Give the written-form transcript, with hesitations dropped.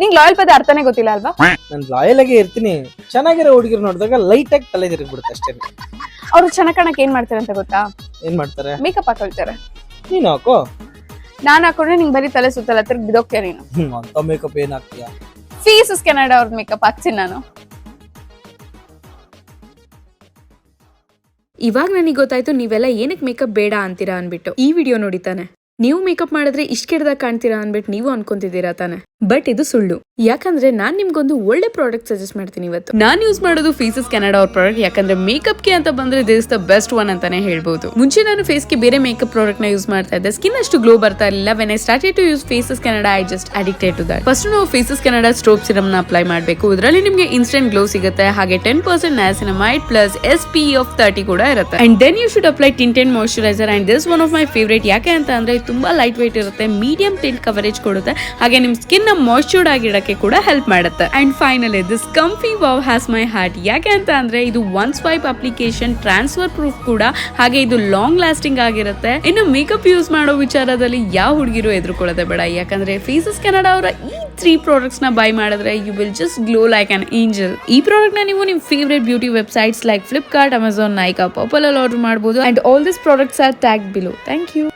ನಿಂಗ್ ಲಾಯಲ್ ಪದ ಅರ್ಥನೇ ಗೊತ್ತಿಲ್ಲ ಅಲ್ವಾ? ನಾನು ಲಾಯಲ್ ಆಗಿ ಇರ್ತೀನಿ, ಚೆನ್ನಾಗಿರೋ ಹುಡುಗಿರು ನೋಡಿದಾಗ ಲೈಟ್ ಆಗಿ ತಲೆ ತಿರುಗ್ಬಿಡುತ್ತೆ ಅಷ್ಟೇ. ಅವ್ರು ಚೆನ್ನಾಗ್ ಕಾಣಕ್ ಏನ್ ಮಾಡ್ತಾರೆ ಅಂತ ಗೊತ್ತಾ? ಏನ್ ಮಾಡ್ತಾರೆ? ಮೇಕಪ್ ಹಾಕೊಳ್ತಾರೆ. ನೀನ್ ಹಾಕೋ. ನಾನ್ ಹಾಕೊಂಡ್ರೆ ನಿಂಗ್ ಬರೀ ತಲೆ ಸುತ್ತಲ್ಲ ತಿರ್ಗಿ ಬಿದೋಗ್ತೀಯ ನೀನು. ಅಂತ ಮೇಕಪ್ ಏನ್ ಹಾಕ್ತೀಯಾ? ಫೀಸಸ್ ಕೆನಡಾ ಅವ್ರ ಮೇಕಪ್ ಹಾಕ್ತೀನಿ ನಾನು. ಇವಾಗ ನನಗೆ ಗೊತ್ತಾಯ್ತು ನೀವೆಲ್ಲ ಏನಕ್ಕೆ ಮೇಕಪ್ ಬೇಡ ಅಂತೀರಾ ಅನ್ಬಿಟ್ಟು. ಈ ವಿಡಿಯೋ ನೋಡಿತಾನೆ ನೀವು ಮೇಕಪ್ ಮಾಡಿದ್ರೆ ಇಷ್ಟ ಕೆಡ್ದಾಗ ಕಾಣ್ತೀರಾ ಅನ್ಬಿಟ್ಟು ನೀವು ಅನ್ಕೊಂತಿದ್ದೀರಾ ತಾನೆ, ಬಟ್ ಇದು ಸುಳ್ಳು. ಯಾಕಂದ್ರೆ ನಾನ್ ನಿಮ್ಗೊಂದು ಒಳ್ಳೆ ಪ್ರಾಡಕ್ಟ್ ಸಜೆಸ್ಟ್ ಮಾಡ್ತೀನಿ ಇವತ್ತು. ನಾನ್ ಯೂಸ್ ಮಾಡೋದು ಫೀಸಸ್ ಕೆನಡಾ ಅವ್ರ ಪ್ರಾಡಕ್ಟ್. ಯಾಕಂದ್ರೆ ಮೇಕಪ್ ಗೆ ಅಂತ ಬಂದ್ರೆ this is the best one ಅಂತಾನೆ ಹೇಳ್ಬಹುದು. ಮುಂಚೆ ನಾನು ಫೇಸ್ ಗೆ ಬೇರೆ ಮೇಕಪ್ ಪ್ರಾಡಕ್ಟ್ ನ ಯೂಸ್ ಮಾಡ್ತಾ ಇದ್ದೆ, ಸ್ಕಿನ್ ಅಷ್ಟು ಗ್ಲೋ ಬರ್ತಾ ಇರಲಿಲ್ಲ. When I started to use Faces Canada I just addicted to that. First ನಾವು ಫೇಸಸ್ ಕೆನಡಾ ಸ್ಟ್ರೋಬ್ ಸಿರಮ್ ನ ಅಪ್ಲೈ ಮಾಡಬೇಕು. ಇದರಲ್ಲಿ ನಿಮಗೆ ಇನ್ಸ್ಟೆಂಟ್ ಗ್ಲೋ ಸಿಗುತ್ತೆ, ಹಾಗೆ 10% ನಯಾಸಿನಮೈಡ್ ಪ್ಲಸ್ SPF 30 ಕೂಡ ಇರುತ್ತೆ. And then you should apply tinted moisturizer. And this one of my favourite. ಯಾಕೆ ಅಂತ ಅಂದ್ರೆ ತುಂಬಾ ಲೈಟ್ ವೇಟ್ ಇರುತ್ತೆ, ಮೀಡಿಯಂ ಟಿಂಟ್ ಕವರೇಜ್ ಕೊಡುತ್ತೆ, ಹಾಗೆ ನಿಮ್ ಸ್ಕಿನ್ ನ ಮಾಯಿಶ್ಚರ್ಡ್ ಆಗಿಡಕ್ಕೆ ಕೂಡ ಹೆಲ್ಪ್ ಮಾಡುತ್ತೆ. And finally this ಕಂಫಿ wow has my heart. ಯಾಕೆ ಅಂತ ಅಂದ್ರೆ ಇದು one swipe application, transfer proof ಕೂಡ, ಹಾಗೆ ಇದು ಲಾಂಗ್ ಲಾಸ್ಟಿಂಗ್ ಆಗಿರುತ್ತೆ. ಇನ್ನು ಮೇಕಪ್ ಯೂಸ್ ಮಾಡೋ ವಿಚಾರದಲ್ಲಿ ಯಾವ ಹುಡುಗಿರು ಎದುರುಕೊಳ್ಳೋದೇ ಬೇಡ. ಯಾಕಂದ್ರೆ ಫೇಸಸ್ ಕೆನಡಾ ಅವರ ಈ 3 ಪ್ರಾಡಕ್ಟ್ಸ್ ನ ಬೈ ಮಾಡಿದ್ರೆ you will just glow like an angel. ಈ ಪ್ರಾಡಕ್ಟ್ ನ ನೀವು ನಿಮ್ favourite beauty websites like Flipkart, Amazon, Nykaa, Purplle ಅಲ್ಲಿ ಆರ್ಡರ್ ಮಾಡಬಹುದು. And all this products are tagged below. Thank you.